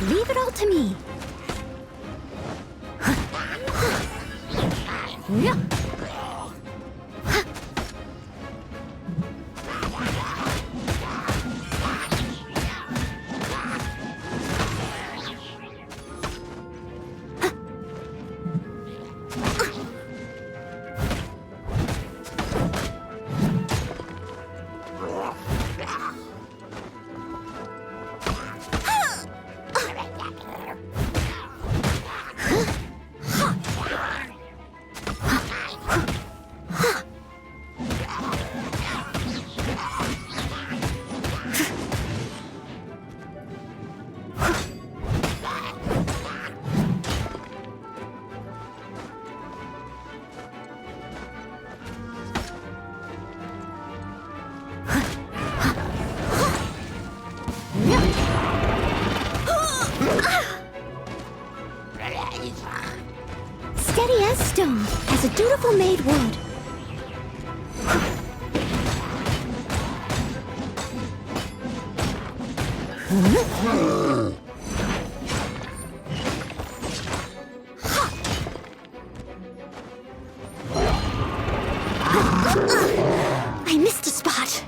Leave it all to me. Steady as stone, as a dutiful maid would. I missed a spot.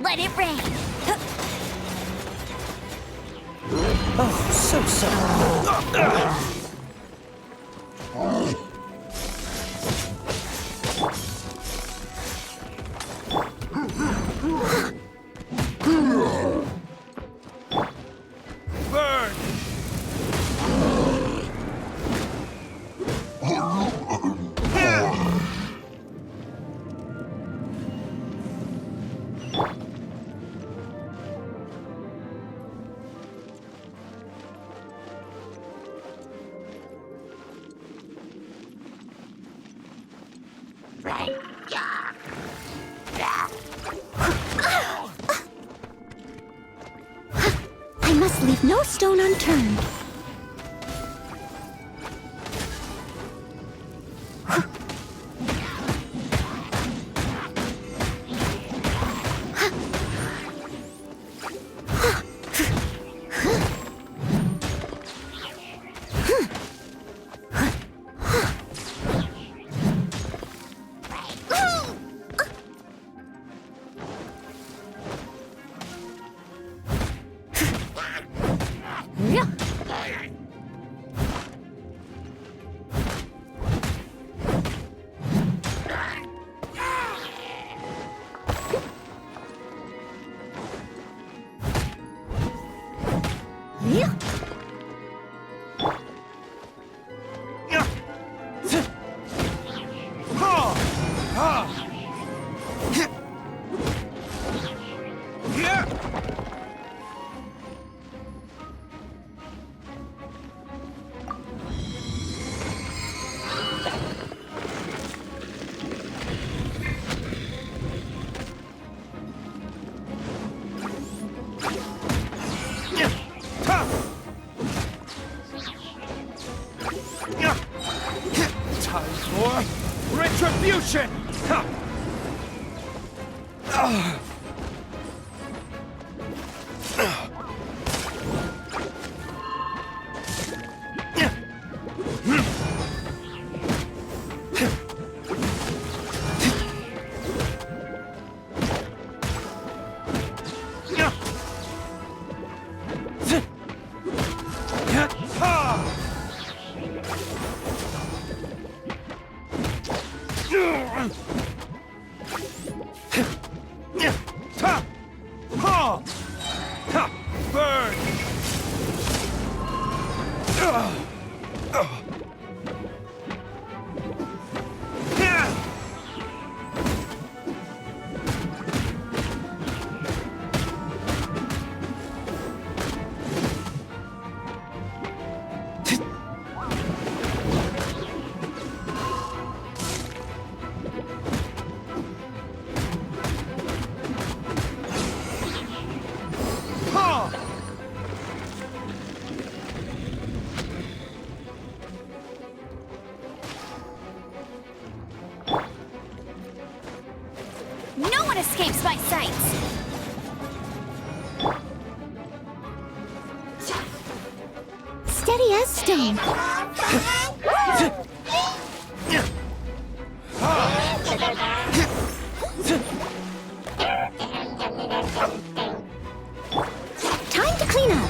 Let it rain. Oh, so sorry. Burn! I must leave no stone unturned. Time for retribution! Burn! No one escapes my sights! Steady as stone. Time to clean up.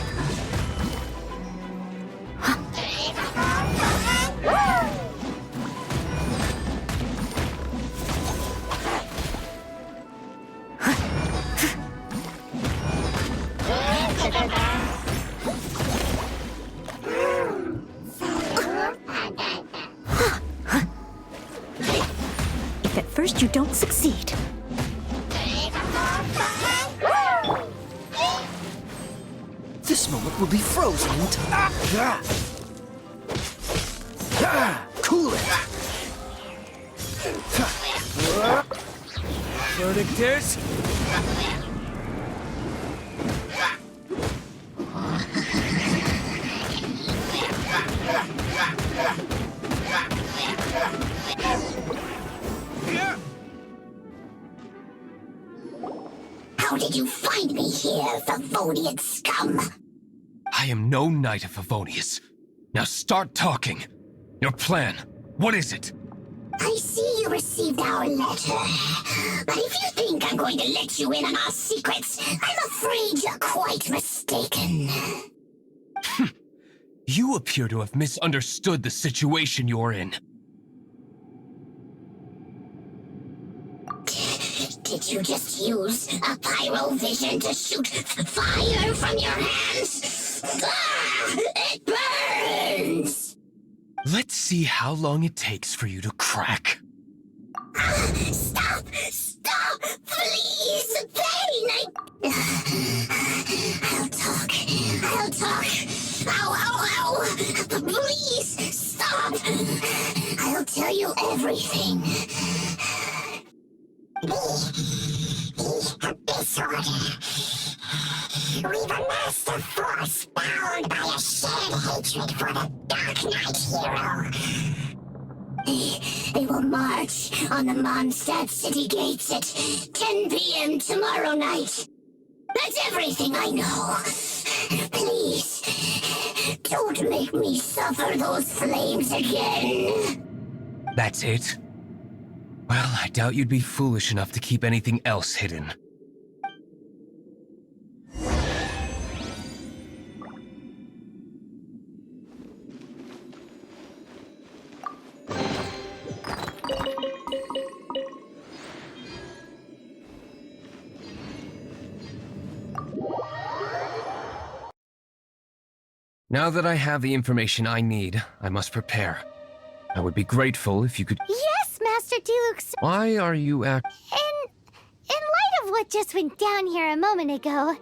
If at first you don't succeed. This moment will be frozen in time. Cool it. Verdict is... How did you find me here, Favonian scum? I am no knight of Favonius. Now start talking. Your plan, what is it? I see you received our letter. But if you think I'm going to let you in on our secrets, I'm afraid you're quite mistaken. You appear to have misunderstood the situation you're in. Did you just use a pyrovision to shoot fire from your hands? Ah, it burns! Let's see how long it takes for you to crack. Stop! Stop! Please! Pain! I'll talk. I'll talk. Ow, ow, ow! Please! Stop! I'll tell you everything. The disorder. We've amassed a force bound by a shared hatred for the Dark Knight hero. They will march on the Mondstadt city gates at 10 p.m. tomorrow night. That's everything I know. Please, don't make me suffer those flames again. That's it? Well, I doubt you'd be foolish enough to keep anything else hidden. Now that I have the information I need, I must prepare. I would be grateful if you could... Yes, Master Diluc. Why are you In light of what just went down here a moment ago,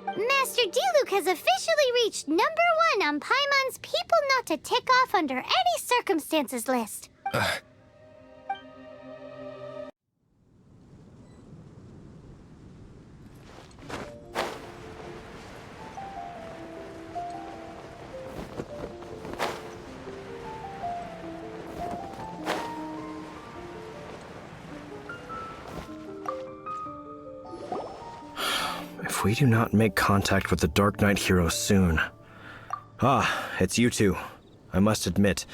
Master Diluc has officially reached #1 on Paimon's people not to tick off under any circumstances list. If we do not make contact with the Dark Knight hero soon... Ah, it's you two. I must admit,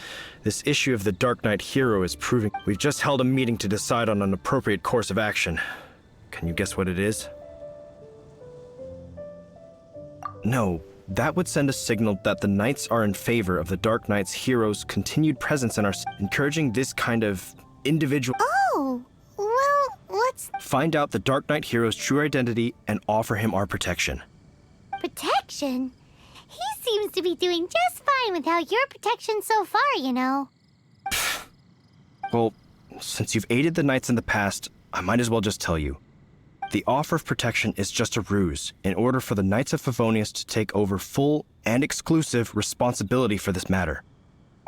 this issue of the Dark Knight hero is proving... We've just held a meeting to decide on an appropriate course of action. Can you guess what it is? No, that would send a signal that the Knights are in favor of the Dark Knight's hero's continued presence in our... encouraging this kind of individual... Oh, well, what's... Find out the Dark Knight hero's true identity and offer him our protection. protection? He seems to be doing just fine without your protection so far, you know. Well, since you've aided the knights in the past, I might as well just tell you. The offer of protection is just a ruse in order for the Knights of Favonius to take over full and exclusive responsibility for this matter.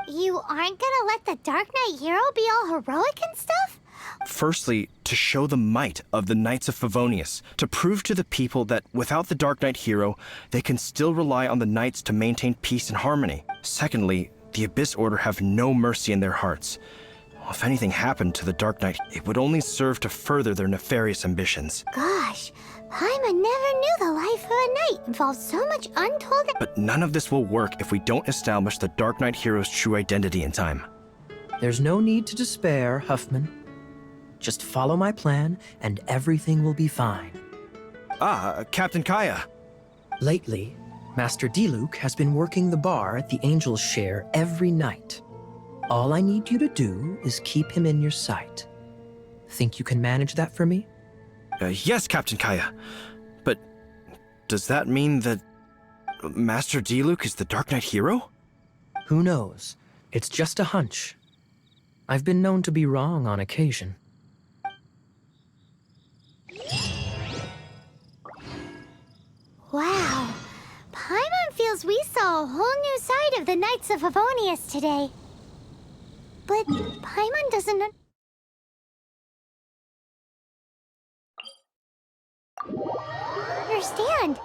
You aren't gonna let the Dark Knight hero be all heroic and stuff? Firstly, to show the might of the Knights of Favonius, to prove to the people that without the Dark Knight hero, they can still rely on the Knights to maintain peace and harmony. Secondly, the Abyss Order have no mercy in their hearts. If anything happened to the Dark Knight, it would only serve to further their nefarious ambitions. Gosh, Paimon never knew the life of a knight involved so much untold... But none of this will work if we don't establish the Dark Knight hero's true identity in time. There's no need to despair, Huffman. Just follow my plan, and everything will be fine. Captain Kaya. Lately, Master Diluc has been working the bar at the Angel's Share every night. All I need you to do is keep him in your sight. Think you can manage that for me? Yes, Captain Kaya. But does that mean that Master Diluc is the Dark Knight hero? Who knows? It's just a hunch. I've been known to be wrong on occasion. Wow. Paimon feels we saw a whole new side of the Knights of Favonius today. But Paimon doesn't understand.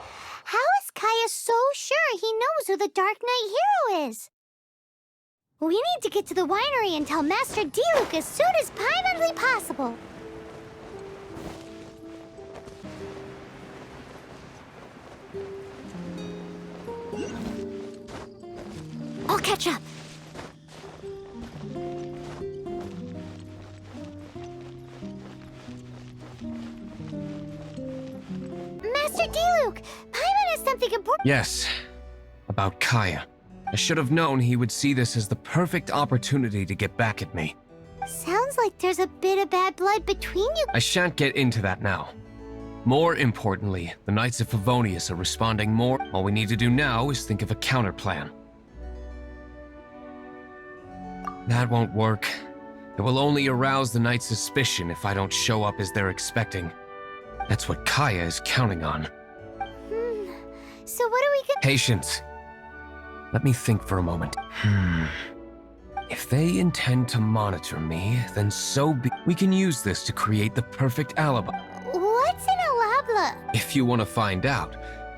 How is Kaya so sure he knows who the Dark Knight hero is? We need to get to the winery and tell Master Diluc as soon as Paimonly possible. I'll catch up. Master Diluc, Paimon has something important. Yes, about Kaya. I should have known he would see this as the perfect opportunity to get back at me. Sounds like there's a bit of bad blood between you. I shan't get into that now. More importantly, the Knights of Favonius are responding more. All we need to do now is think of a counterplan. That won't work. It will only arouse the Knights' suspicion if I don't show up as they're expecting. That's what Kaya is counting on. So what are we gonna... Patience. Let me think for a moment. If they intend to monitor me, then so be... We can use this to create the perfect alibi. What's an alabla? If you want to find out,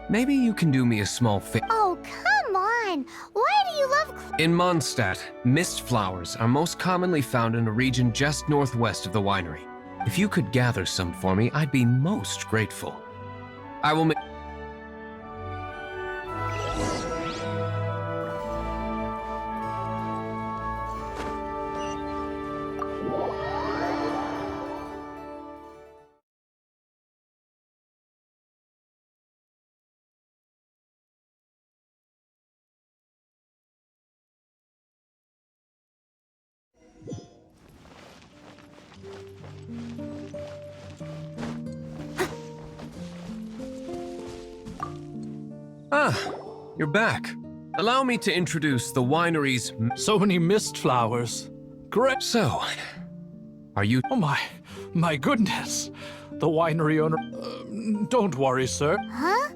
maybe you can do me a small favor. Oh, come on. Why do you love... In Mondstadt, mist flowers are most commonly found in a region just northwest of the winery. If you could gather some for me, I'd be most grateful. I will make... Ah, you're back. Allow me to introduce the winery's... So many mist flowers. Great. So, are you... Oh my goodness. The winery owner... don't worry, sir. Huh?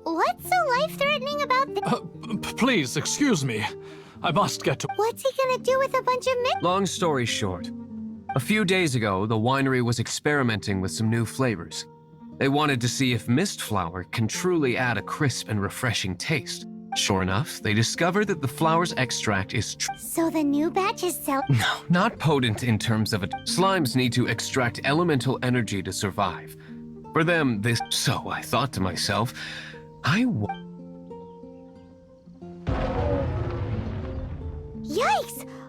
What's so life-threatening about this? Please, excuse me. I must get to... What's he gonna do with a bunch of Long story short, a few days ago, the winery was experimenting with some new flavors. They wanted to see if mist flower can truly add a crisp and refreshing taste. Sure enough, they discovered that the flower's extract is So the new batch is No, not potent in terms of it. Slimes need to extract elemental energy to survive. For them, this... So I thought to myself, Yikes!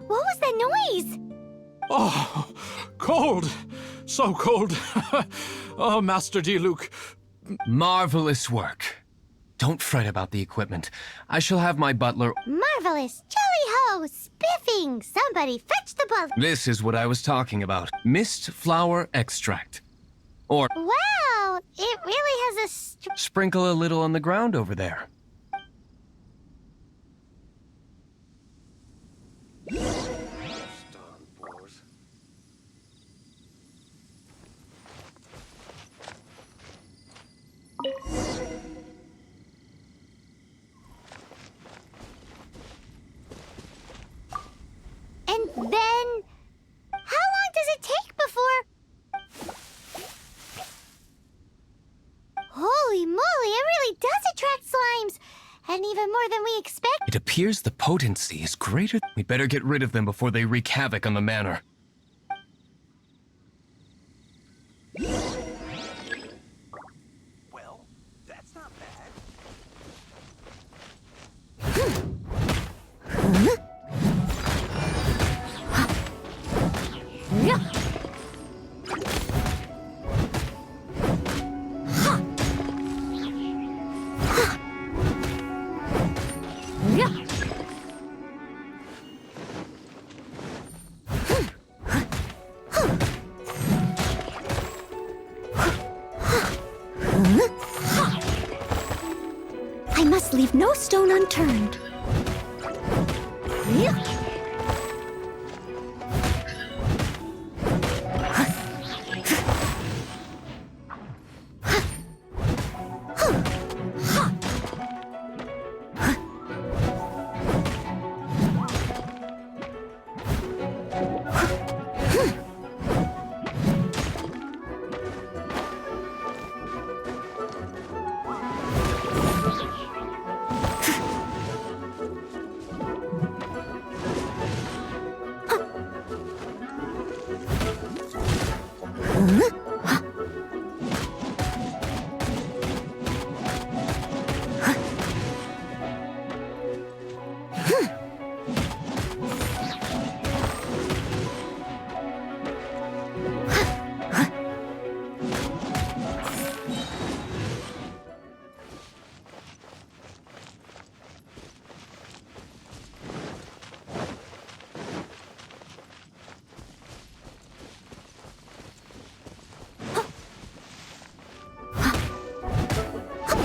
What was that noise? Oh, cold. So cold. Oh, Master Diluc. Marvelous work. Don't fret about the equipment. I shall have my butler... Marvelous! Jolly-ho! Spiffing! Somebody fetch the butler! This is what I was talking about. Mist flower extract. Or Wow! It really has a... sprinkle a little on the ground over there. And then... how long does it take before... Holy moly, it really does attract slimes! And even more than we expect. It appears the potency is greater. We better get rid of them before they wreak havoc on the manor. Well, that's not bad. I must leave no stone unturned.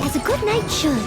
As a good knight should.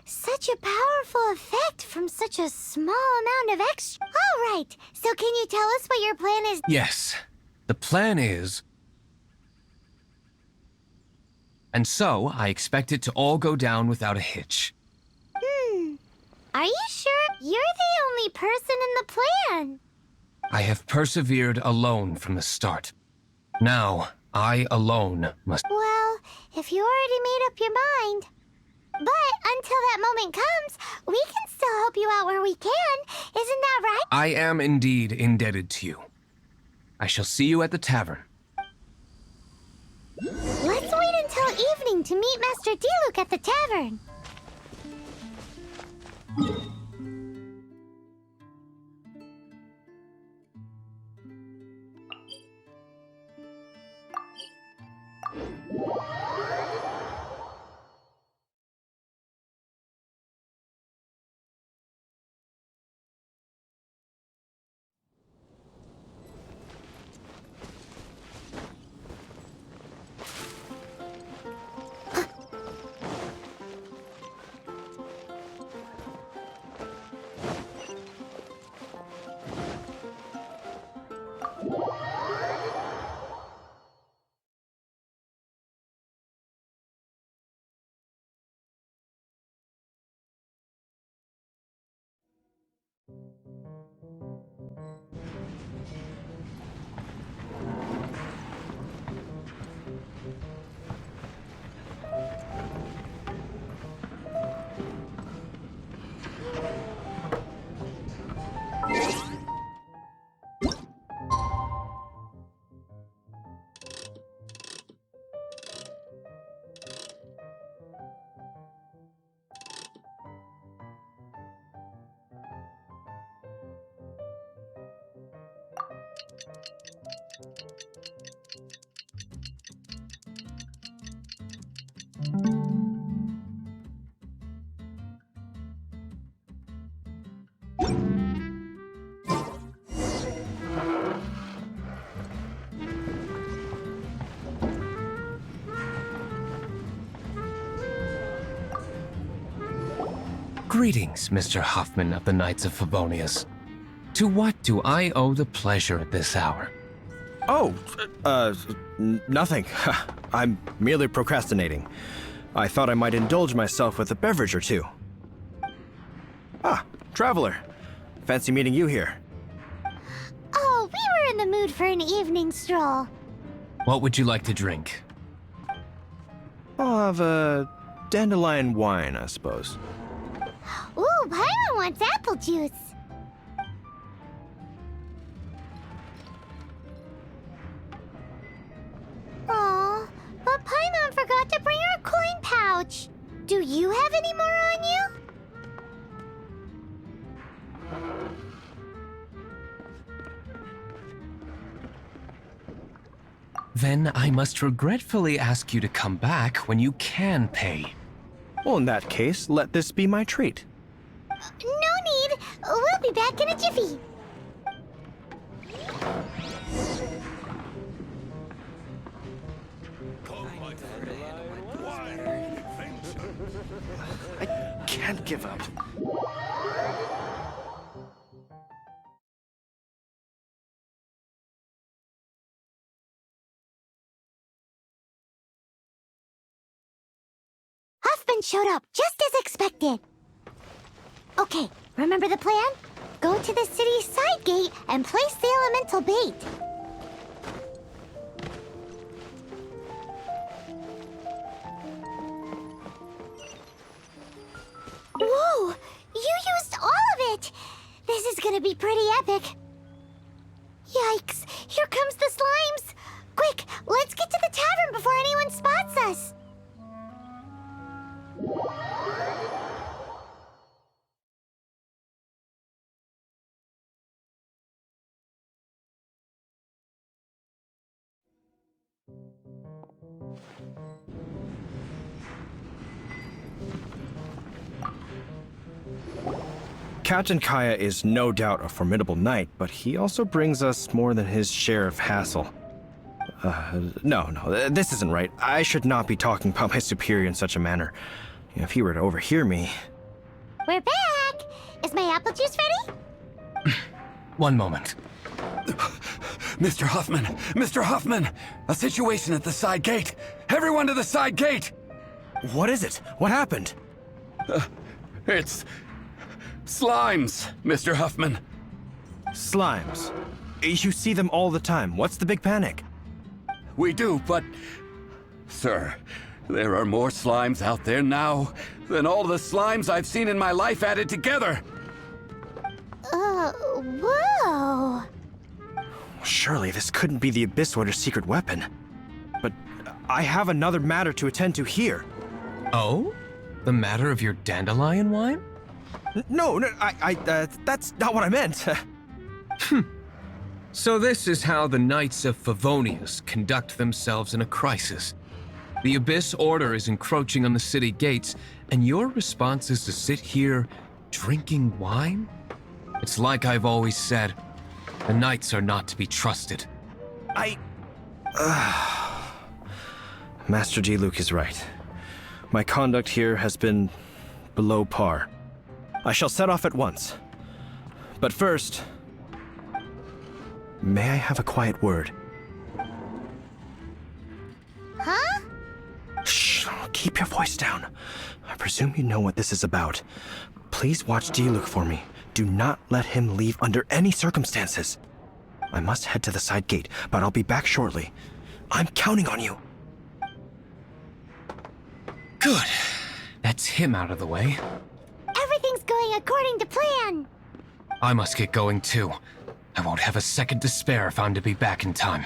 Such a powerful effect from such a small amount of extra. All right, so can you tell us what your plan is? Yes. The plan is... And so, I expect it to all go down without a hitch. Are you sure? You're the only person in the plan. I have persevered alone from the start. Now, I alone must... Well, if you already made up your mind. But until that moment comes, we can still help you out where we can. Isn't that right? I am indeed indebted to you. I shall see you at the tavern. Let's wait until evening to meet Master Diluc at the tavern. Greetings, Mr. Hoffman of the Knights of Favonius. To what do I owe the pleasure at this hour? Oh, nothing. I'm merely procrastinating. I thought I might indulge myself with a beverage or two. Ah, traveler. Fancy meeting you here. Oh, we were in the mood for an evening stroll. What would you like to drink? I'll have a dandelion wine, I suppose. Ooh, Paimon wants apple juice. Aw, but Paimon forgot to bring her coin pouch. Do you have any more on you? Then I must regretfully ask you to come back when you can pay. Well, in that case, let this be my treat. No need. We'll be back in a jiffy. I can't give up. Huffman showed up just as expected. Okay, remember the plan? Go to the city's side gate and place the elemental bait. Whoa! You used all of it! This is gonna be pretty epic. Yikes! Here comes the slimes! Quick, let's get to the tavern before anyone spots us! Captain Kaya is no doubt a formidable knight, but he also brings us more than his share of hassle. No, this isn't right. I should not be talking about my superior in such a manner. If he were to overhear me... We're back! Is my apple juice ready? One moment. Mr. Huffman! Mr. Huffman! A situation at the side gate! Everyone to the side gate! What is it? What happened? It's... slimes, Mr. Huffman. Slimes. You see them all the time. What's the big panic? We do, but... Sir, there are more slimes out there now than all the slimes I've seen in my life added together! Whoa! Surely this couldn't be the Abyss Order's secret weapon. But I have another matter to attend to here. Oh? The matter of your dandelion wine? No, that's not what I meant. So this is how the Knights of Favonius conduct themselves in a crisis. The Abyss Order is encroaching on the city gates, and your response is to sit here drinking wine? It's like I've always said, the Knights are not to be trusted. Master Diluc is right. My conduct here has been below par. I shall set off at once. But first, may I have a quiet word? Huh? Shh, keep your voice down. I presume you know what this is about. Please watch Diluc for me. Do not let him leave under any circumstances. I must head to the side gate, but I'll be back shortly. I'm counting on you. Good. That's him out of the way. Everything's going according to plan. I must get going too. I won't have a second to spare if I'm to be back in time.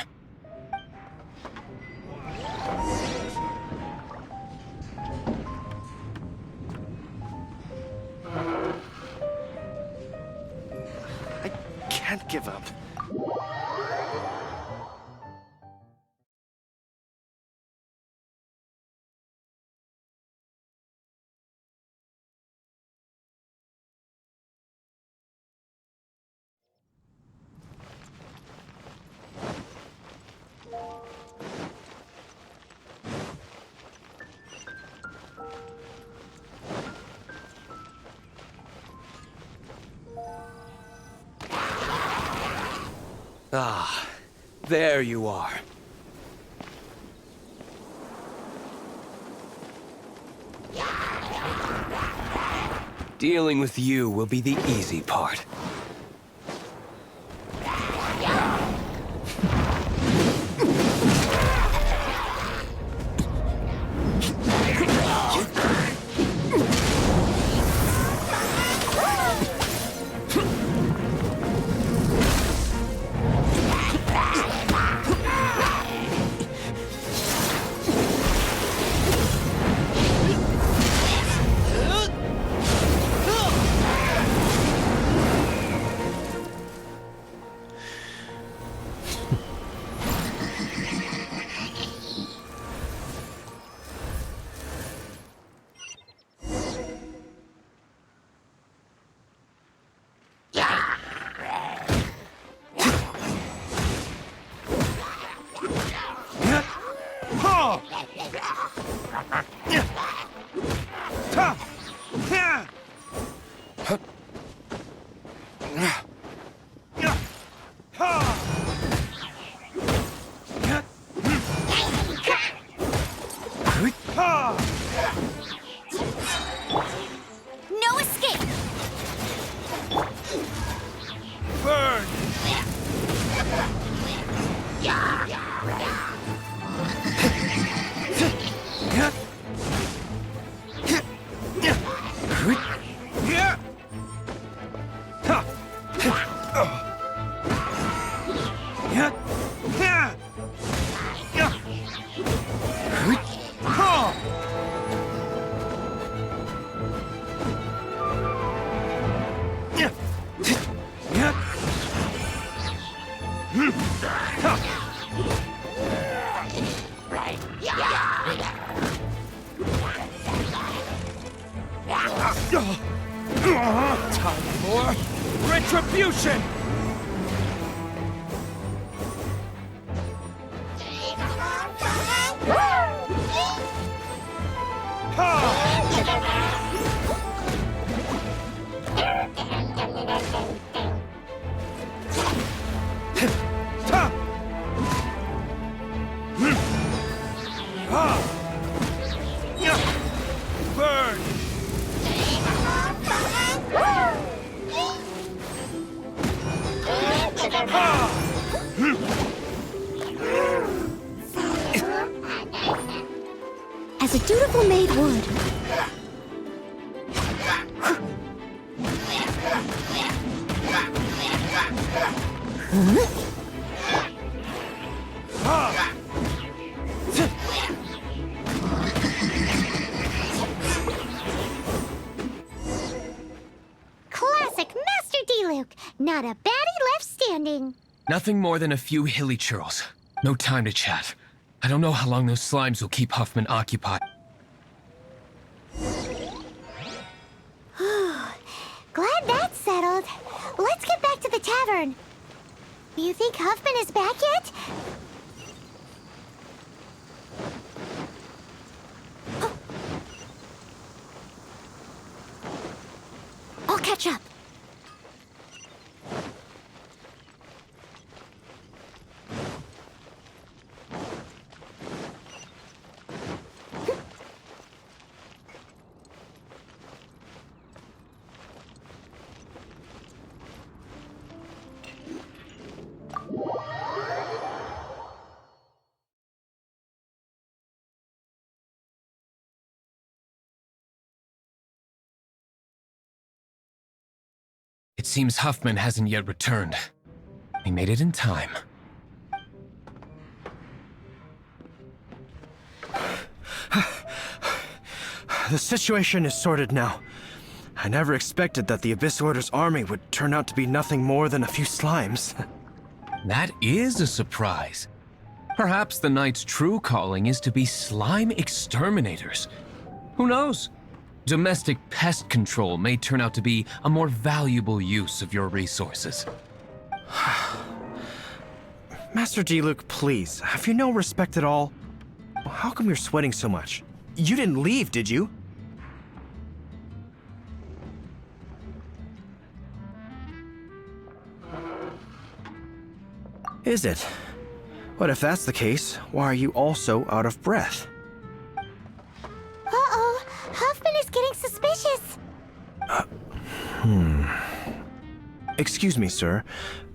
I can't give up. Ah, there you are. Dealing with you will be the easy part. No escape! Burn! Time for retribution! Burn! As a dutiful maid would. Classic Master D-Luke. Not a baddie left standing. Nothing more than a few hilly churls. No time to chat. I don't know how long those slimes will keep Huffman occupied. Glad that's settled. Let's get back to the tavern. Do you think Huffman is back yet? I'll catch up. It seems Huffman hasn't yet returned. He made it in time. The situation is sorted now. I never expected that the Abyss Order's army would turn out to be nothing more than a few slimes. That is a surprise. Perhaps the Knight's true calling is to be slime exterminators. Who knows? Domestic pest control may turn out to be a more valuable use of your resources. Master D-Luke, please, have you no respect at all? How come you're sweating so much? You didn't leave, did you? Is it? But if that's the case, why are you also out of breath? Uh-oh, Huffman is getting suspicious. Excuse me, sir.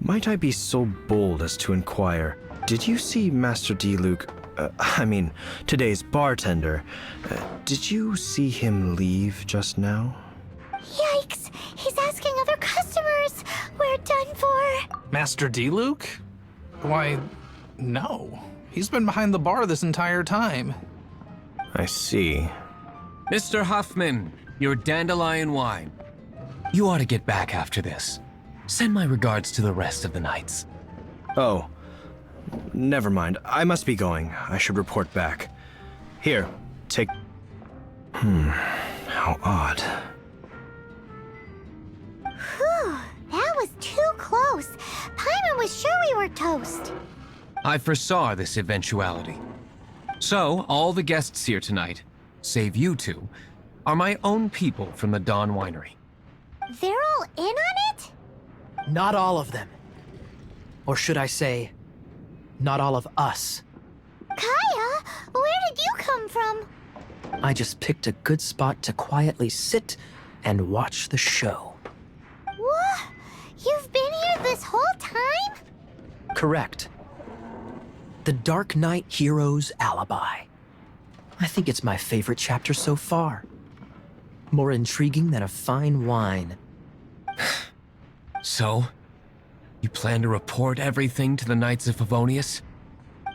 Might I be so bold as to inquire, did you see Master D-Luke, today's bartender? Did you see him leave just now? Yikes, he's asking other customers. We're done for. Master D-Luke? Why, no. He's been behind the bar this entire time. I see. Mr. Huffman, your dandelion wine. You ought to get back after this. Send my regards to the rest of the knights. Oh, never mind. I must be going. I should report back. Here, take... how odd. Whew, that was too close. Paimon was sure we were toast. I foresaw this eventuality. So, all the guests here tonight, save you two, are my own people from the Dawn Winery. They're all in on it? Not all of them. Or should I say, not all of us. Kaya, where did you come from? I just picked a good spot to quietly sit and watch the show. What? You've been here this whole time? Correct. The Dark Knight Hero's Alibi. I think it's my favorite chapter so far. More intriguing than a fine wine. So, you plan to report everything to the Knights of Favonius?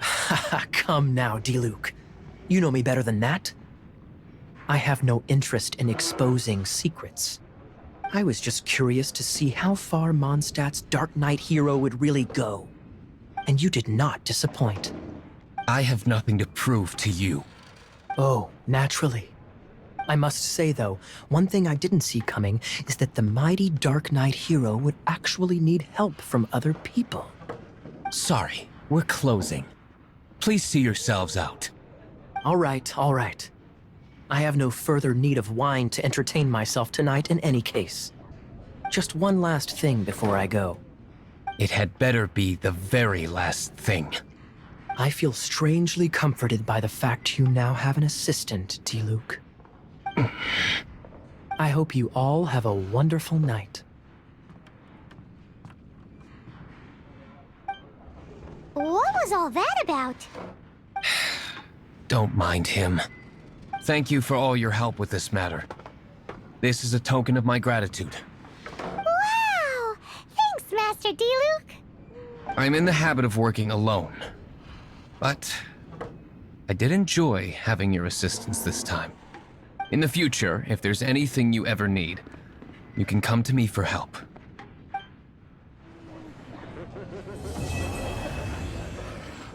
Haha, come now, D-Luke. You know me better than that. I have no interest in exposing secrets. I was just curious to see how far Mondstadt's Dark Knight hero would really go. And you did not disappoint. I have nothing to prove to you. Oh, naturally. I must say, though, one thing I didn't see coming is that the mighty Dark Knight hero would actually need help from other people. Sorry, we're closing. Please see yourselves out. All right, all right. I have no further need of wine to entertain myself tonight in any case. Just one last thing before I go. It had better be the very last thing. I feel strangely comforted by the fact you now have an assistant, D-Luke. I hope you all have a wonderful night. What was all that about? Don't mind him. Thank you for all your help with this matter. This is a token of my gratitude. Wow! Thanks, Master D-Luke. I'm in the habit of working alone. But I did enjoy having your assistance this time. In the future, if there's anything you ever need, you can come to me for help.